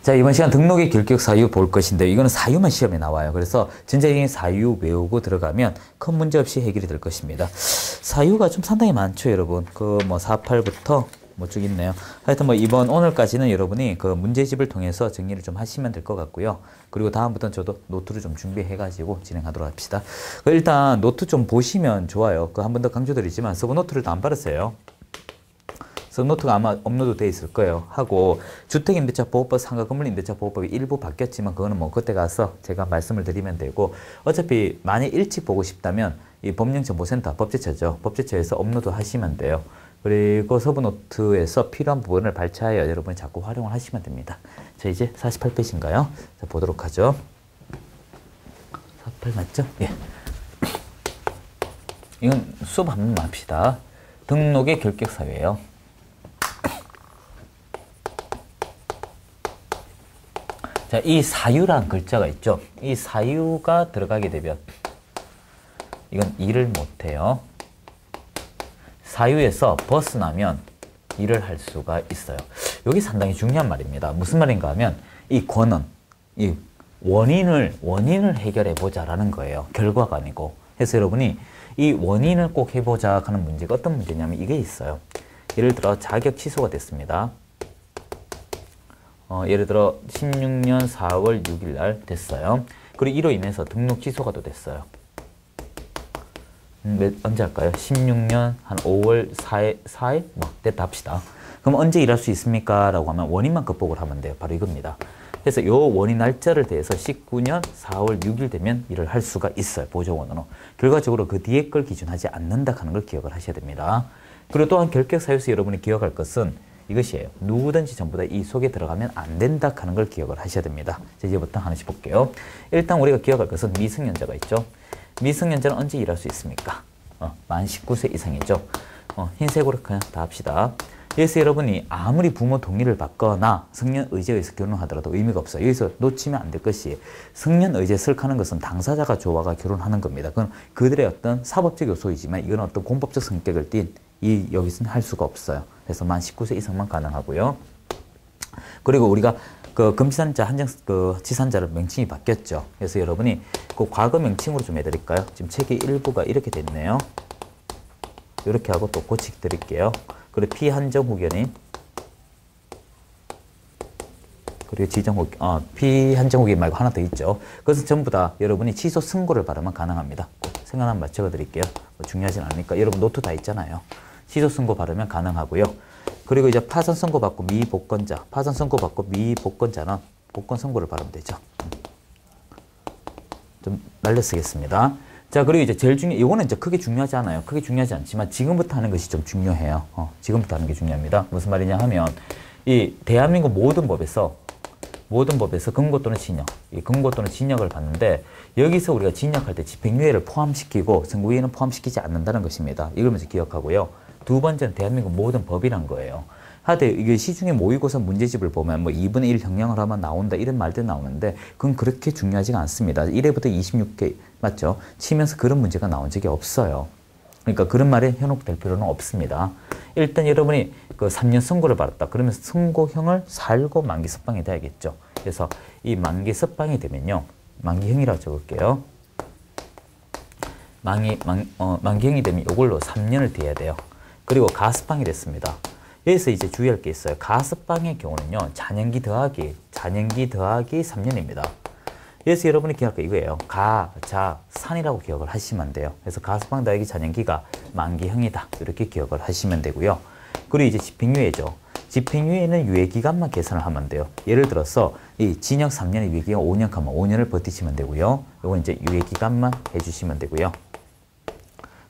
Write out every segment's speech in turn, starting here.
자, 이번 시간 등록의 결격 사유 볼 것인데 이거는 사유만 시험에 나와요. 그래서 전체적인 사유 외우고 들어가면 큰 문제 없이 해결이 될 것입니다. 사유가 좀 상당히 많죠, 여러분. 그 뭐 48부터 뭐 쭉 있네요. 하여튼 뭐 이번 오늘까지는 여러분이 그 문제집을 통해서 정리를 좀 하시면 될 것 같고요. 그리고 다음부터는 저도 노트를 좀 준비해가지고 진행하도록 합시다. 일단 노트 좀 보시면 좋아요. 그 한 번 더 강조드리지만 서브 노트를 다 안 받았어요. 서브노트가 아마 업로드 돼 있을 거예요. 하고 주택임대차보호법 상가건물임대차보호법이 일부 바뀌었지만 그거는 뭐 그때 가서 제가 말씀을 드리면 되고, 어차피 많이 일찍 보고 싶다면 이 법령정보센터 법제처죠. 법제처에서 업로드 하시면 돼요. 그리고 서브노트에서 필요한 부분을 발췌하여 여러분이 자꾸 활용을 하시면 됩니다. 자, 이제 48페이지인가요? 자, 보도록 하죠. 48 맞죠? 예. 이건 수업 한 번만 합시다. 등록의 결격 사유예요. 자, 이 사유란 글자가 있죠. 이 사유가 들어가게 되면 이건 일을 못해요. 사유에서 벗어나면 일을 할 수가 있어요. 여기 상당히 중요한 말입니다. 무슨 말인가 하면 이 권은 이 원인을 해결해 보자라는 거예요. 결과가 아니고. 그래서 여러분이 이 원인을 꼭 해보자 하는 문제가 어떤 문제냐면 이게 있어요. 예를 들어 자격 취소가 됐습니다. 예를 들어 16년 4월 6일 날 됐어요. 그리고 이로 인해서 등록 취소가 또 됐어요. 언제 할까요? 16년 한 5월 4일? 뭐 됐다 합시다. 그럼 언제 일할 수 있습니까? 라고 하면 원인만 극복을 하면 돼요. 바로 이겁니다. 그래서 이 원인 날짜를 대해서 19년 4월 6일 되면 일을 할 수가 있어요. 보조원으로. 결과적으로 그 뒤에 걸 기준하지 않는다 하는 걸 기억을 하셔야 됩니다. 그리고 또한 결격 사유에서 여러분이 기억할 것은 이것이에요. 누구든지 전부 다 이 속에 들어가면 안 된다 하는 걸 기억을 하셔야 됩니다. 이제부터 하나씩 볼게요. 일단 우리가 기억할 것은 미성년자가 있죠. 미성년자는 언제 일할 수 있습니까? 만 19세 이상이죠. 흰색으로 그냥 다 합시다. 그래서 여러분이 아무리 부모 동의를 받거나 성년 의지에 의해서 결혼하더라도 의미가 없어요. 여기서 놓치면 안 될 것이, 성년 의지에 설하는 것은 당사자가 좋아가 결혼하는 겁니다. 그건 그들의 어떤 사법적 요소이지만 이건 어떤 공법적 성격을 띤 여기서는 할 수가 없어요. 그래서 만 19세 이상만 가능하고요. 그리고 우리가 그 금지산자, 지산자를 명칭이 바뀌었죠. 그래서 여러분이 그 과거 명칭으로 좀 해드릴까요? 지금 책의 일부가 이렇게 됐네요. 이렇게 하고 또 고치기 드릴게요. 그리고 피한정 후견인, 그리고 피한정 후견인 말고 하나 더 있죠. 그것은 전부 다 여러분이 취소 선고를 받으면 가능합니다. 생각 한번 맞춰 드릴게요. 뭐 중요하진 않으니까. 여러분 노트 다 있잖아요. 취소 선고 받으면 가능하고요. 그리고 이제 파산 선고 받고 미복권자, 파산 선고 받고 미복권자는 복권 선고를 받으면 되죠. 좀 날려 쓰겠습니다. 자, 그리고 이제 제일 이거는 이제 크게 중요하지 않아요. 크게 중요하지 않지만 지금부터 하는 것이 좀 중요해요. 지금부터 하는 게 중요합니다. 무슨 말이냐 하면 이 대한민국 모든 법에서 금고 또는 징역, 이 금고 또는 징역을 받는데 여기서 우리가 징역할 때 집행유예를 포함시키고 선고유예는 포함시키지 않는다는 것입니다. 이걸 먼저 기억하고요. 두 번째는 대한민국 모든 법이란 거예요. 하되 이게 시중에 모의고사 문제집을 보면 뭐 2분의 1 형량을 하면 나온다 이런 말들 나오는데 그건 그렇게 중요하지가 않습니다. 1회부터 26회 맞죠? 치면서 그런 문제가 나온 적이 없어요. 그러니까 그런 말에 현혹될 필요는 없습니다. 일단 여러분이 그 3년 선고를 받았다. 그러면 선고형을 살고 만기 석방이 돼야겠죠. 그래서 이 만기 석방이 되면요. 만기형이라고 적을게요. 만기형이 되면 이걸로 3년을 뒤해야 돼요. 그리고 가석방이 됐습니다. 여기서 이제 주의할 게 있어요. 가석방의 경우는요. 잔연기 더하기 3년입니다. 그래서 여러분이 기억할 거 이거예요. 산이라고 기억을 하시면 돼요. 그래서 가석방 더하기 잔연기가 만기형이다. 이렇게 기억을 하시면 되고요. 그리고 이제 집행유예죠. 집행유예는 유예기간만 계산을 하면 돼요. 예를 들어서 이 징역 3년의 유예기간 5년 하면 5년을 버티시면 되고요. 이건 이제 유예기간만 해주시면 되고요.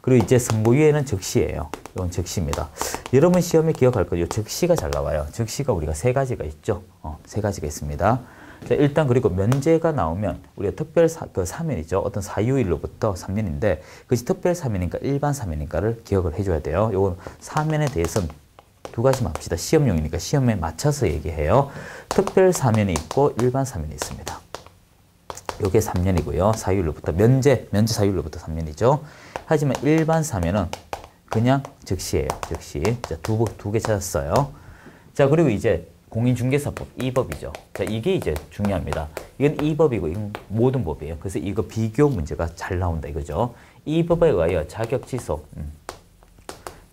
그리고 이제 선고유예는 적시예요. 이건 적시입니다. 여러분 시험에 기억할 거죠. 적시가 잘 나와요. 적시가 우리가 세 가지가 있죠. 세 가지가 있습니다. 자, 일단 그리고 면제가 나오면 우리가 특별 사면이죠. 어떤 사유일로부터 3년인데 그것이 특별 사면인가 일반 사면인가를 기억을 해줘야 돼요. 요건 사면에 대해서는 두 가지만 합시다. 시험용이니까 시험에 맞춰서 얘기해요. 특별 사면이 있고 일반 사면이 있습니다. 요게 3년이고요. 사유일로부터 면제 사유일로부터 3년이죠. 하지만 일반 사면은 그냥 적시예요. 적시. 자, 두 개 찾았어요. 자, 그리고 이제 공인중개사법 2법이죠. 자, 이게 이제 중요합니다. 이건 2법이고 이건 모든 법이에요. 그래서 이거 비교 문제가 잘 나온다 이거죠. 2법에 의하여 자격 취소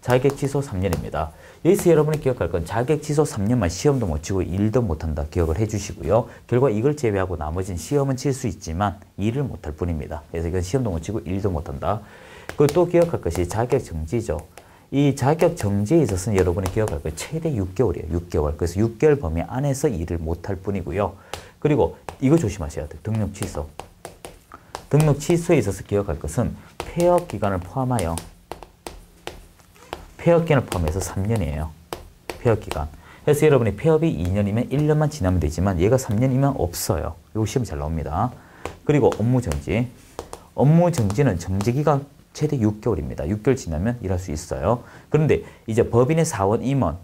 3년입니다. 여기서 여러분이 기억할 건 자격 취소 3년만 시험도 못 치고 일도 못한다 기억을 해주시고요. 결과 이걸 제외하고 나머지는 시험은 칠 수 있지만 일을 못할 뿐입니다. 그래서 이건 시험도 못 치고 일도 못한다. 그리고 또 기억할 것이 자격 정지죠. 이 자격 정지에 있어서는 여러분이 기억할 거예요. 최대 6개월이에요. 6개월. 그래서 6개월 범위 안에서 일을 못할 뿐이고요. 그리고 이거 조심하셔야 돼요. 등록 취소. 등록 취소에 있어서 기억할 것은 폐업 기간을 포함하여 폐업 기간을 포함해서 3년이에요. 폐업 기간. 그래서 여러분이 폐업이 2년이면 1년만 지나면 되지만 얘가 3년이면 없어요. 이거 시험 잘 나옵니다. 그리고 업무 정지. 업무 정지는 정지 기간 최대 6개월입니다. 6개월 지나면 일할 수 있어요. 그런데 이제 법인의 사원 임원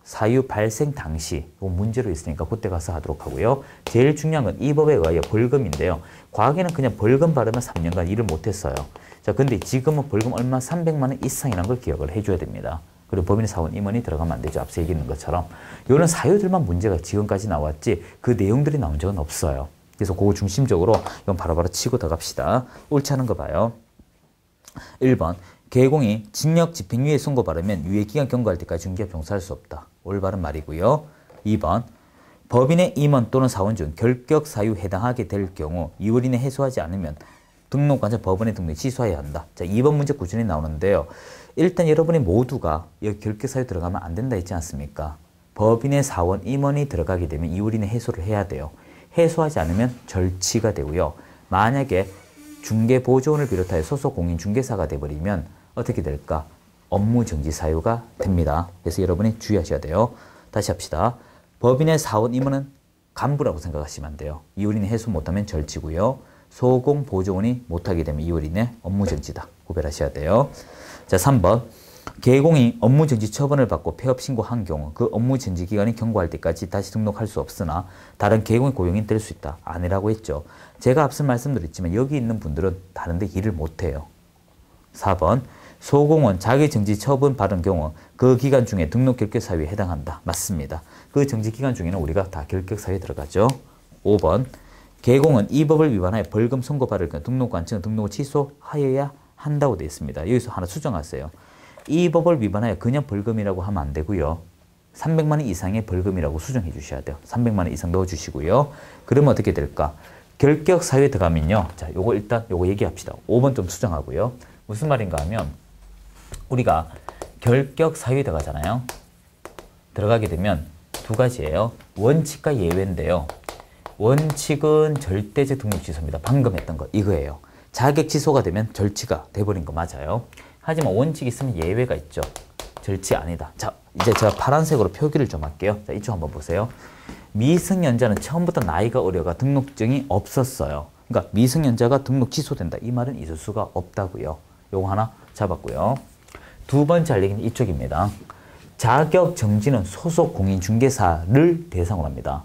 사유 발생 당시 문제로 있으니까 그때 가서 하도록 하고요. 제일 중요한 건 이 법에 의하여 벌금인데요. 과거에는 그냥 벌금 받으면 3년간 일을 못했어요. 자, 근데 지금은 벌금 얼마 300만 원 이상이라는 걸 기억을 해줘야 됩니다. 그리고 법인의 사원 임원이 들어가면 안 되죠. 앞서 얘기했는 것처럼. 이런 사유들만 문제가 지금까지 나왔지 그 내용들이 나온 적은 없어요. 그래서 그거 중심적으로 이건 바로바로 치고 들어갑시다. 옳지 않은 거 봐요. 1번 개공이 징역 집행유예 선고 받으면 유예기간 경과할 때까지 중개업 종사할 수 없다. 올바른 말이고요. 2번 법인의 임원 또는 사원 중 결격 사유 해당하게 될 경우 2월 이내 해소하지 않으면 등록관청 법원에 등록 취소해야 한다. 자, 2번 문제 꾸준히 나오는데요. 일단 여러분이 모두가 여기 결격 사유 들어가면 안 된다 했지 않습니까? 법인의 사원 임원이 들어가게 되면 2월 이내 해소를 해야 돼요. 해소하지 않으면 절치가 되고요. 만약에 중개보조원을 비롯하여 소속 공인중개사가 돼버리면 어떻게 될까? 업무정지 사유가 됩니다. 그래서 여러분이 주의하셔야 돼요. 다시 합시다. 법인의 사원 임원은 간부라고 생각하시면 안 돼요. 2월 이내 해소 못하면 절치고요. 소공보조원이 못하게 되면 2월 이내 업무정지다. 구별하셔야 돼요. 자, 3번 개공이 업무정지 처분을 받고 폐업 신고한 경우 그 업무정지 기간이 경과할 때까지 다시 등록할 수 없으나 다른 개공의 고용인 될 수 있다. 아니라고 했죠. 제가 앞서 말씀드렸지만 여기 있는 분들은 다른 데 일을 못해요. 4번 소공원 자격정지 처분 받은 경우 그 기간 중에 등록 결격 사유에 해당한다. 맞습니다. 그 정지 기간 중에는 우리가 다 결격 사유에 들어가죠. 5번 개공은 이 법을 위반하여 벌금 선고받을 경우 등록관청은 등록을 취소하여야 한다고 되어 있습니다. 여기서 하나 수정하세요. 이 법을 위반하여 그냥 벌금이라고 하면 안 되고요. 300만 원 이상의 벌금이라고 수정해 주셔야 돼요. 300만 원 이상 넣어 주시고요. 그러면 어떻게 될까? 결격 사유에 들어가면요. 자, 요거 일단 요거 얘기합시다. 5번 좀 수정하고요. 무슨 말인가 하면 우리가 결격 사유에 들어가잖아요. 들어가게 되면 두 가지예요. 원칙과 예외인데요. 원칙은 절대적 등록 취소입니다. 방금 했던 거 이거예요. 자격 취소가 되면 절치가 돼버린 거 맞아요. 하지만 원칙이 있으면 예외가 있죠. 절치 아니다. 자, 이제 제가 파란색으로 표기를 좀 할게요. 자, 이쪽 한번 보세요. 미성년자는 처음부터 나이가 어려가 등록증이 없었어요. 그러니까 미성년자가 등록 취소된다. 이 말은 있을 수가 없다고요. 요거 하나 잡았고요. 두 번째 할 얘기는 이쪽입니다. 자격 정지는 소속 공인중개사를 대상으로 합니다.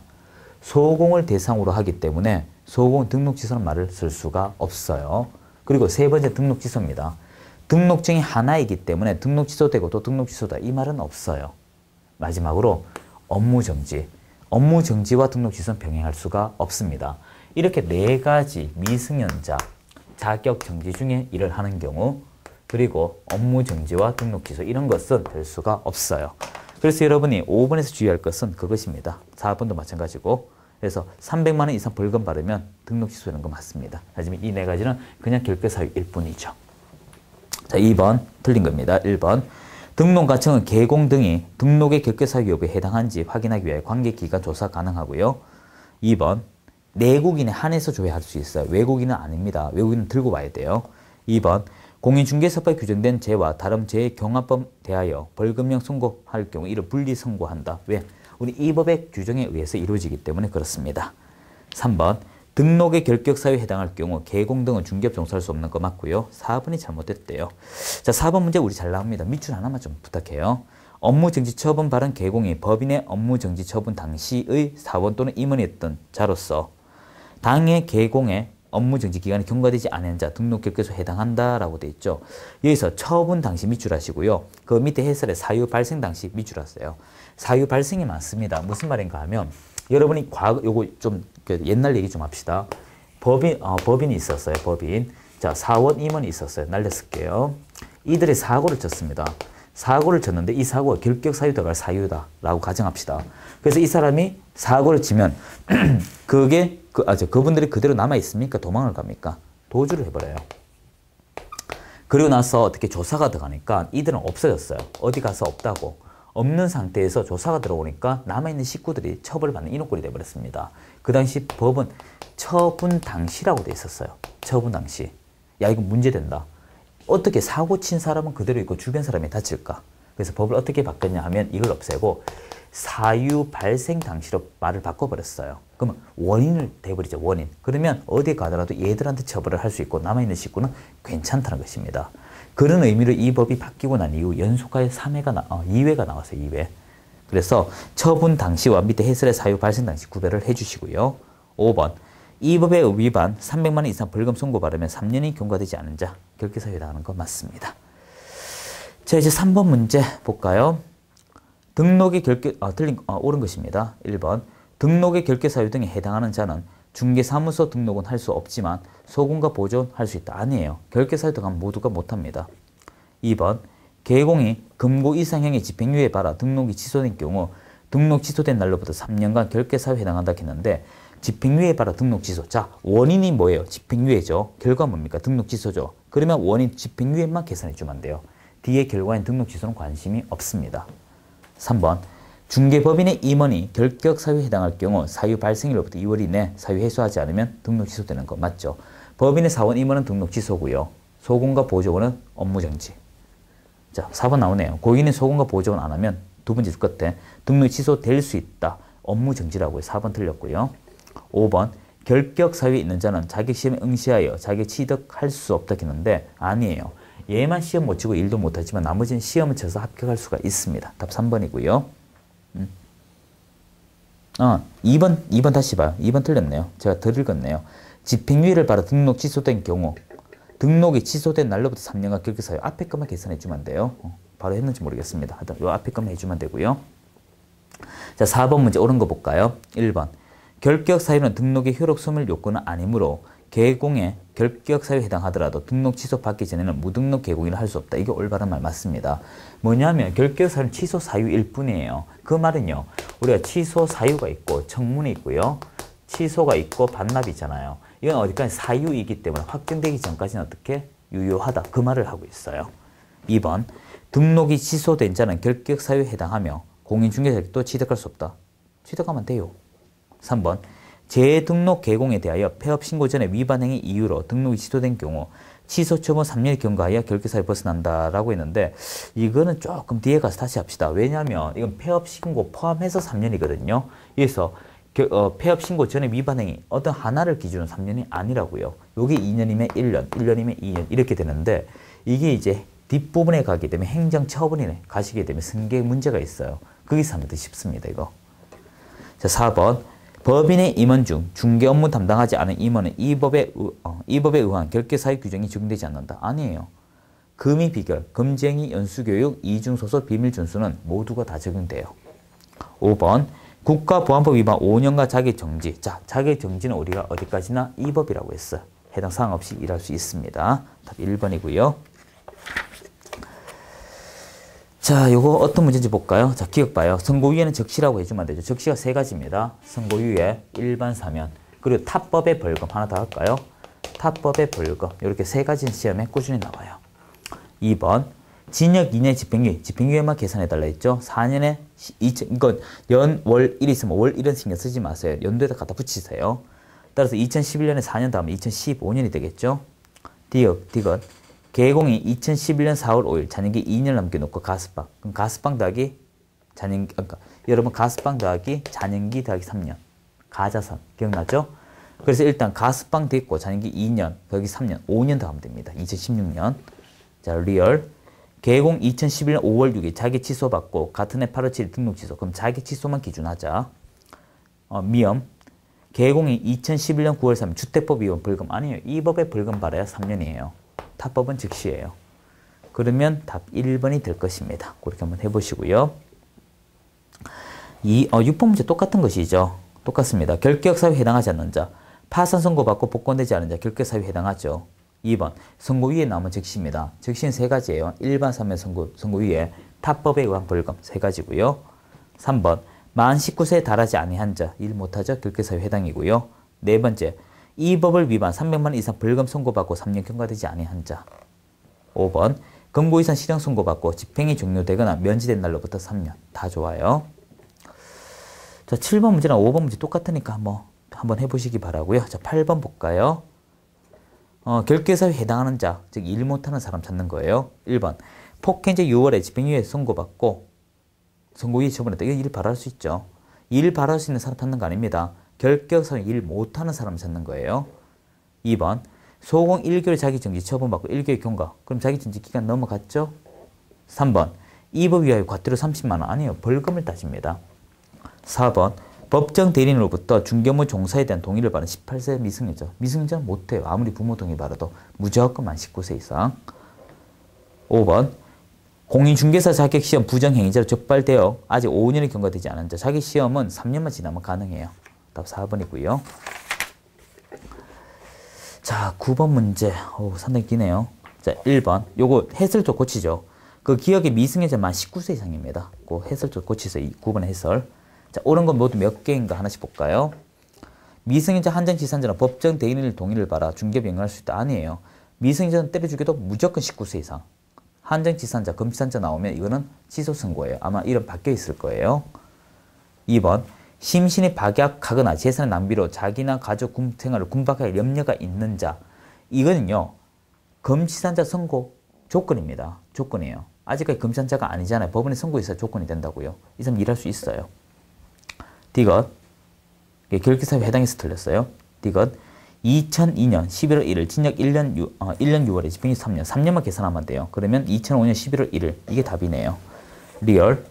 소공을 대상으로 하기 때문에 소공 등록 취소는 말을 쓸 수가 없어요. 그리고 세 번째 등록 취소입니다. 등록증이 하나이기 때문에 등록 취소되고 또 등록 취소다. 이 말은 없어요. 마지막으로 업무정지. 업무정지와 등록 취소는 병행할 수가 없습니다. 이렇게 네 가지 미성년자 자격정지 중에 일을 하는 경우 그리고 업무정지와 등록 취소 이런 것은 될 수가 없어요. 그래서 여러분이 5번에서 주의할 것은 그것입니다. 4번도 마찬가지고 그래서 300만 원 이상 벌금 받으면 등록 취소되는 거 맞습니다. 하지만 이 네 가지는 그냥 결격 사유일 뿐이죠. 자, 2번 틀린 겁니다. 1번 등록관청은 개공 등이 등록의 결격 사유 여부에 해당한지 확인하기 위해 관계기관 조사 가능하고요. 2번 내국인에 한해서 조회할 수 있어요. 외국인은 아닙니다. 외국인은 들고 와야 돼요. 2번 공인중개사법에 규정된 죄와 다른 죄의 경합범 대하여 벌금형 선고할 경우 이를 분리 선고한다. 왜? 우리 이 법의 규정에 의해서 이루어지기 때문에 그렇습니다. 3번 등록의 결격 사유에 해당할 경우 개공 등은 중개업 종사할 수 없는 거 맞고요. 4번이 잘못됐대요. 자, 4번 문제 우리 잘 나옵니다. 밑줄 하나만 좀 부탁해요. 업무정지 처분 발언 개공이 법인의 업무정지 처분 당시의 사원 또는 임원이었던 자로서 당해 개공의 업무 정지 기간이 경과되지 않은 자 등록 결계소에 해당한다라고 돼 있죠. 여기서 처분 당시 밑줄하시고요. 그 밑에 해설에 사유 발생 당시 밑줄하세요. 사유 발생이 많습니다. 무슨 말인가 하면 여러분이 과거 요거 좀 옛날 얘기 좀 합시다. 법인이 있었어요. 법인. 자, 사원 임원이 있었어요. 날렸을게요. 이들이 사고를 쳤습니다. 사고를 쳤는데 이 사고가 결격 사유 들어갈 사유다라고 가정합시다. 그래서 이 사람이 사고를 치면 그게 그분들이 그대로 남아 있습니까? 도망을 갑니까? 도주를 해버려요. 그리고 나서 어떻게 조사가 들어가니까 이들은 없어졌어요. 어디 가서 없다고. 없는 상태에서 조사가 들어오니까 남아있는 식구들이 처벌을 받는 인후꼴이 되어버렸습니다. 그 당시 법은 처분 당시라고 돼 있었어요. 처분 당시. 야, 이거 문제된다. 어떻게 사고 친 사람은 그대로 있고 주변 사람이 다칠까? 그래서 법을 어떻게 바꿨냐 하면 이걸 없애고 사유 발생 당시로 말을 바꿔버렸어요. 그러면 원인을 대버리죠. 원인. 그러면 어디 가더라도 얘들한테 처벌을 할 수 있고 남아있는 식구는 괜찮다는 것입니다. 그런 의미로 이 법이 바뀌고 난 이후 연속하여 2회가 나왔어요. 2회. 그래서 처분 당시와 밑에 해설의 사유 발생 당시 구별을 해주시고요. 5번. 이 법의 위반 300만 원 이상 벌금 선고 받으면 3년이 경과되지 않은 자 결계사유에 해당하는 거 맞습니다. 자, 이제 3번 문제 볼까요? 등록의 옳은 것입니다. 1번. 등록의 결계사유 등에 해당하는 자는 중개사무소 등록은 할 수 없지만 소금과 보존 할 수 있다. 아니에요. 결계사유 등은 모두가 못합니다. 2번. 개공이 금고 이상형의 집행유예 바라 등록이 취소된 경우 등록 취소된 날로부터 3년간 결계사유에 해당한다 했는데 집행유예 바라 등록 취소. 자, 원인이 뭐예요? 집행유예죠. 결과 뭡니까? 등록 취소죠. 그러면 원인 집행유예만 계산해 주면 돼요. 뒤에 결과인 등록 취소는 관심이 없습니다. 3번. 중개법인의 임원이 결격 사유에 해당할 경우 사유 발생일로부터 2월 이내 사유 해소하지 않으면 등록 취소되는 거 맞죠? 법인의 사원 임원은 등록 취소고요. 소금과 보조원은 업무 정지. 자, 4번 나오네요. 고객이 소금과 보조원 안 하면 두 번째 끝에 등록 취소될 수 있다. 업무 정지라고요. 4번 틀렸고요. 5번. 결격 사유에 있는 자는 자격시험에 응시하여 자격 취득할 수 없다 했는데 아니에요. 얘만 시험 못 치고 일도 못하지만 나머지는 시험을 쳐서 합격할 수가 있습니다. 답 3번이고요. 2번 다시 봐요. 2번 틀렸네요. 제가 덜 읽었네요. 집행유예를 받아 등록 취소된 경우 등록이 취소된 날로부터 3년간 결격사유 앞에 것만 계산해 주면 돼요. 바로 했는지 모르겠습니다. 하여튼 요 앞에 것만 해주면 되고요. 자, 4번 문제 옳은 거 볼까요? 1번. 결격사유는 등록의 효력 소멸 요건은 아니므로 개공에 결격사유에 해당하더라도 등록 취소 받기 전에는 무등록 개공이라 할 수 없다. 이게 올바른 말 맞습니다. 뭐냐면 결격사유는 취소 사유일 뿐이에요. 그 말은요. 우리가 취소 사유가 있고 청문이 있고요. 취소가 있고 반납이 있잖아요. 이건 어디까지 사유이기 때문에 확정되기 전까지는 어떻게 유효하다. 그 말을 하고 있어요. 2번. 등록이 취소된 자는 결격사유에 해당하며 공인중개사도 취득할 수 없다. 취득하면 돼요. 3번. 재등록 개공에 대하여 폐업 신고 전에 위반 행위 이유로 등록이 취소된 경우 취소 처분 3년이 경과하여 결격사유 벗어난다라고 했는데 이거는 조금 뒤에 가서 다시 합시다. 왜냐하면 이건 폐업 신고 포함해서 3년이거든요. 그래서 폐업 신고 전에 위반 행위 어떤 하나를 기준으로 3년이 아니라고요. 요게 2년이면 1년, 1년이면 2년 이렇게 되는데 이게 이제 뒷부분에 가게 되면 행정처분에 가시게 되면 승계에 문제가 있어요. 거기서 하면 더 쉽습니다. 이거. 자, 4번. 법인의 임원 중 중개 업무 담당하지 않은 임원은 이 법에 의한 결계사유 규정이 적용되지 않는다. 아니에요. 금의 비결, 금쟁이, 연수교육, 이중소소, 비밀준수는 모두가 다 적용돼요. 5번. 국가보안법 위반 5년간 자격정지. 자, 자격정지는 우리가 어디까지나 이 법이라고 했어요. 해당 사항 없이 일할 수 있습니다. 답 1번이고요. 자, 요거 어떤 문제인지 볼까요? 자, 기억 봐요. 선고유예는 적시라고 해주면 되죠. 적시가 세 가지입니다. 선고유예, 일반 사면, 그리고 타법의 벌금 하나 더 할까요? 타법의 벌금. 이렇게 세 가지 시험에 꾸준히 나와요. 2번. 징역 2년 집행유예. 집행유예만 계산해달라 했죠. 4년에 이건 월 1 있으면 월 1은 신경 쓰지 마세요. 연도에다 갖다 붙이세요. 따라서 2011년에 4년 다음에 2015년이 되겠죠. 디귿. 개공이 2011년 4월 5일 잔영기 2년 남겨놓고 가스방. 그럼 가스방 더하기 잔영기, 여러분 가스방 더하기 잔영기 더하기 3년. 가자선. 기억나죠? 그래서 일단 가스방 됐고 잔영기 2년 더하기 3년. 5년 더하면 됩니다. 2016년. 자, 리얼. 개공 2011년 5월 6일 자기 취소받고 같은 해 8월 7일 등록 취소. 그럼 자기 취소만 기준하자. 미엄. 개공이 2011년 9월 3일 주택법 위반 벌금 아니에요. 이 법에 벌금 받아야 3년이에요. 타법은 즉시예요. 그러면 답 1번이 될 것입니다. 그렇게 한번 해보시고요. 6번 문제 똑같은 것이죠. 똑같습니다. 결격사유에 해당하지 않는 자, 파산 선고받고 복권되지 않은 자, 결격사유에 해당하죠. 2번, 선고유예 나오면 즉시입니다. 즉시는 3가지예요. 일반 사면 선고유예, 타법에 의한 벌금 3가지고요. 3번, 만 19세에 달하지 아니한 자, 일 못하죠. 결격사유에 해당이고요. 4번째, 이 법을 위반 300만 원 이상 벌금 선고받고 3년 경과되지 아니한 자. 5번, 금고 이상 실형 선고받고 집행이 종료되거나 면제된 날로부터 3년. 다 좋아요. 자, 7번 문제랑 5번 문제 똑같으니까 한번 해보시기 바라고요. 자, 8번 볼까요? 결격사유에 해당하는 자, 즉 일 못하는 사람 찾는 거예요. 1번, 폭행죄 6월에 집행유예 선고받고 선고유예 처분했다. 이거 일 바랄 수 있죠. 일 바랄 수 있는 사람 찾는 거 아닙니다. 결격사유 일 못하는 사람 찾는 거예요. 2번, 소공 1개월 자기정지 처분받고 1개월 경과. 그럼 자기정지 기간 넘어갔죠? 3번, 이 법 위하여 과태료 30만 원. 아니에요. 벌금을 따집니다. 4번, 법정 대리인으로부터 중개업무 종사에 대한 동의를 받은 18세 미성년자. 미성년자는 못해요. 아무리 부모 동의 받아도 무조건 만 19세 이상. 5번, 공인중개사 자격시험 부정행위자로 적발되어 아직 5년이 경과되지 않은 자. 자격시험은 3년만 지나면 가능해요. 답 4번이고요. 자, 9번 문제. 상당히 기네요. 자, 1번. 요거 해설 좀 고치죠. 그 기억의 미성년자 만 19세 이상입니다. 그 해설 좀 고치세요. 9번 해설. 자, 옳은 건 모두 몇 개인가 하나씩 볼까요? 미성년자 한정지산자는 법정 대리인의 동의를 받아 중개업에 연관할 수 있다. 아니에요. 미성년자는 때려 죽여도 무조건 19세 이상. 한정지산자, 금지산자 나오면 이거는 취소 선고예요. 아마 이름 바뀌어 있을 거예요. 2번. 심신이 박약하거나 재산의 낭비로 자기나 가족 생활을 궁박할 염려가 있는 자. 이거는요. 금지산자 선고 조건입니다. 조건이에요. 아직까지 금지산자가 아니잖아요. 법원에 선고에 있어야 조건이 된다고요. 이 사람 일할 수 있어요. 디귿. 결격사유에 해당해서 틀렸어요. 디귿. 2002년 11월 1일 징역 1년 6월에 집행유예 3년. 3년만 계산하면 돼요. 그러면 2005년 11월 1일. 이게 답이네요. 리얼.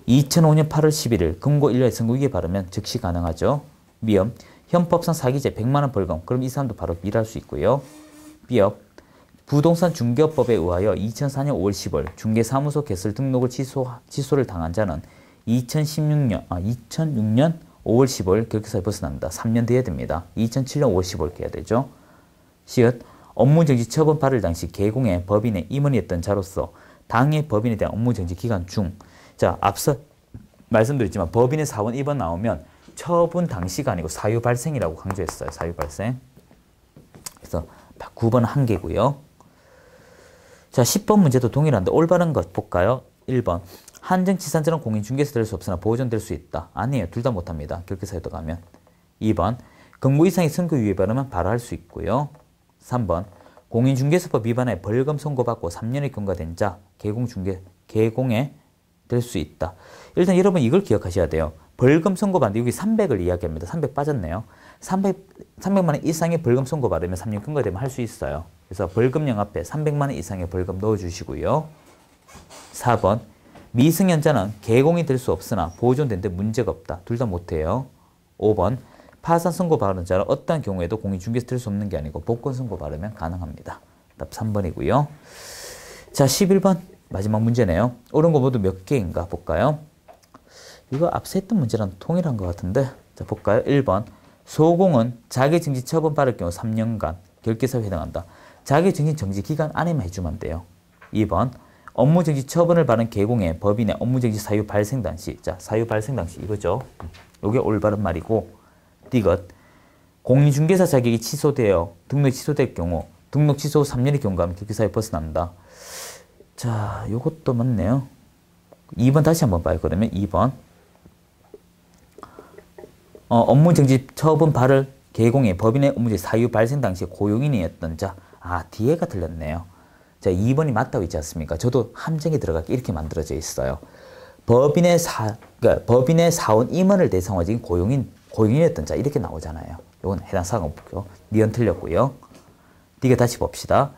2005년 8월 11일 금고 1년에 선고유예 받으면 즉시 가능하죠. 미음. 형법상 사기죄 100만 원 벌금. 그럼 이 사람도 바로 일할 수 있고요. 비업. 부동산 중개업법에 의하여 2004년 5월 10일 중개사무소 개설 등록을 취소를 당한 자는 2006년 5월 15일 결격사유에 벗어납니다. 3년 뒤에 됩니다. 2007년 5월 15일 해야 되죠. 시읒. 업무정지 처분 받을 당시 개공의 법인의 임원이었던 자로서 당해 법인에 대한 업무정지 기간 중. 자, 앞서 말씀드렸지만 법인의 사원 2번 나오면 처분 당시가 아니고 사유 발생이라고 강조했어요. 사유 발생. 그래서 9번은 한 개고요. 자, 10번 문제도 동일한데 올바른 것 볼까요? 1번. 한정지산자는 공인중개사 될 수 없으나 보존될 수 있다. 아니에요. 둘 다 못합니다. 결격사유도 가면. 2번. 금고 이상의 선고유예 받으면 바로 할 수 있고요. 3번. 공인중개사법 위반에 벌금 선고받고 3년이 경과된 자 개공에 될 수 있다. 일단 여러분 이걸 기억하셔야 돼요. 벌금 선고받는데 여기 300을 이야기합니다. 300 빠졌네요. 300만 원 이상의 벌금 선고받으면 3년 경과되면 할 수 있어요. 그래서 벌금형 앞에 300만 원 이상의 벌금 넣어주시고요. 4번. 미성년자는 개공이 될 수 없으나 보존되는데 문제가 없다. 둘 다 못해요. 5번. 파산 선고 받은 자는 어떠한 경우에도 공인중개사 될 수 없는 게 아니고 복권 선고 받으면 가능합니다. 답 3번이고요. 자, 11번 마지막 문제네요. 옳은 거 모두 몇 개인가 볼까요? 이거 앞서 했던 문제랑 동일한 것 같은데. 자, 볼까요? 1번. 소공은 자격정지 처분 받을 경우 3년간 결격사유에 해당한다. 자격정지 정지 기간 안에만 해주면 돼요. 2번. 업무정지 처분을 받은 개공의 법인의 업무정지 사유 발생 당시. 자, 사유 발생 당시 이거죠. 이게 올바른 말이고. 디귿. 공인중개사 자격이 취소되어 등록 취소될 경우 등록 취소 후 3년이 경과하면 결격사유에 벗어난다. 자, 요것도 맞네요. 2번 다시 한번 봐요. 그러면 2번. 업무정지 처분 받을 개공의 법인의 업무정지 사유 발생 당시 고용인이었던 자. 아, 뒤에가 틀렸네요. 자, 2번이 맞다고 있지 않습니까? 저도 함정에 들어가게 이렇게 만들어져 있어요. 법인의 사원 임원을 대상으로 지금 고용인이었던 자 이렇게 나오잖아요. 이건 해당 사항 없고요. 니은 틀렸고요. 디귿 다시 봅시다.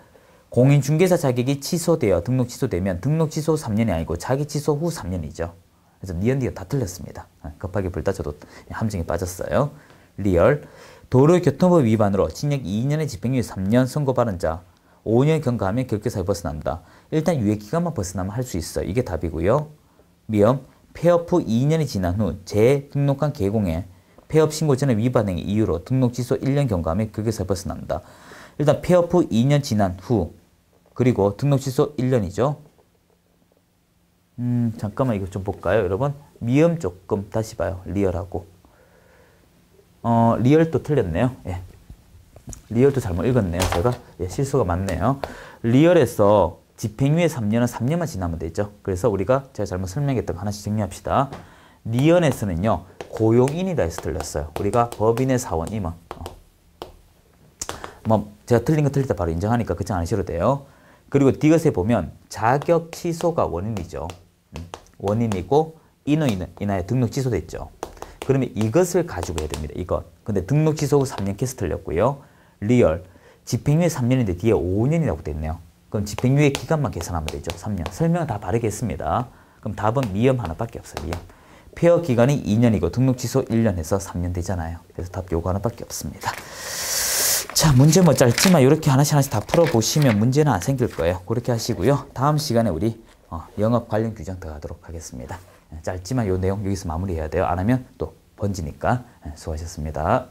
공인중개사 자격이 취소되어 등록 취소되면 등록 취소 후 3년이 아니고 자격 취소 후 3년이죠. 그래서 니은 디귿 다 틀렸습니다. 급하게 불다 저도 함정에 빠졌어요. 리얼. 도로교통법 위반으로 징역 2년에 집행유예 3년 선고받은 자 5년 경과하면 결격사유 벗어난다. 일단 유예기간만 벗어나면 할 수 있어. 이게 답이고요. 미음. 폐업 후 2년이 지난 후 재등록한 계공에 폐업 신고 전에 위반 행위 이유로 등록 취소 1년 경과하면 결격사유 벗어난다. 일단 폐업 후 2년 지난 후 그리고 등록 취소 1년이죠. 잠깐만 이거 좀 볼까요, 여러분? 미음 조금 다시 봐요. 리얼하고. 리얼도 틀렸네요. 예. 리얼도 잘못 읽었네요. 제가 실수가 많네요. 리얼에서 집행유예 3년은 3년만 지나면 되죠. 그래서 우리가 제가 잘못 설명했던 거 하나씩 정리합시다. 리언에서는요, 고용인이다 해서 틀렸어요. 우리가 법인의 사원 임원. 뭐 제가 틀린 거 틀릴 때 바로 인정하니까 걱정 안 하셔도 돼요. 그리고 디귿에 보면 자격 취소가 원인이죠. 원인이고 인하여 등록 취소됐죠. 그러면 이것을 가지고 해야 됩니다. 이것. 근데 등록 취소 후 3년 케이스 틀렸고요. 리얼. 집행유예 3년인데 뒤에 5년이라고 됐네요. 그럼 집행유예 기간만 계산하면 되죠. 3년. 설명은 다 바르게 했습니다. 그럼 답은 미음 하나밖에 없어요. 미음. 폐업 기간이 2년이고 등록 취소 1년 해서 3년 되잖아요. 그래서 답 요거 하나밖에 없습니다. 자, 문제 뭐 짧지만 이렇게 하나씩 다 풀어보시면 문제는 안 생길 거예요. 그렇게 하시고요. 다음 시간에 우리 영업 관련 규정 들어가도록 하겠습니다. 짧지만 요 내용 여기서 마무리해야 돼요. 안 하면 또 번지니까. 수고하셨습니다.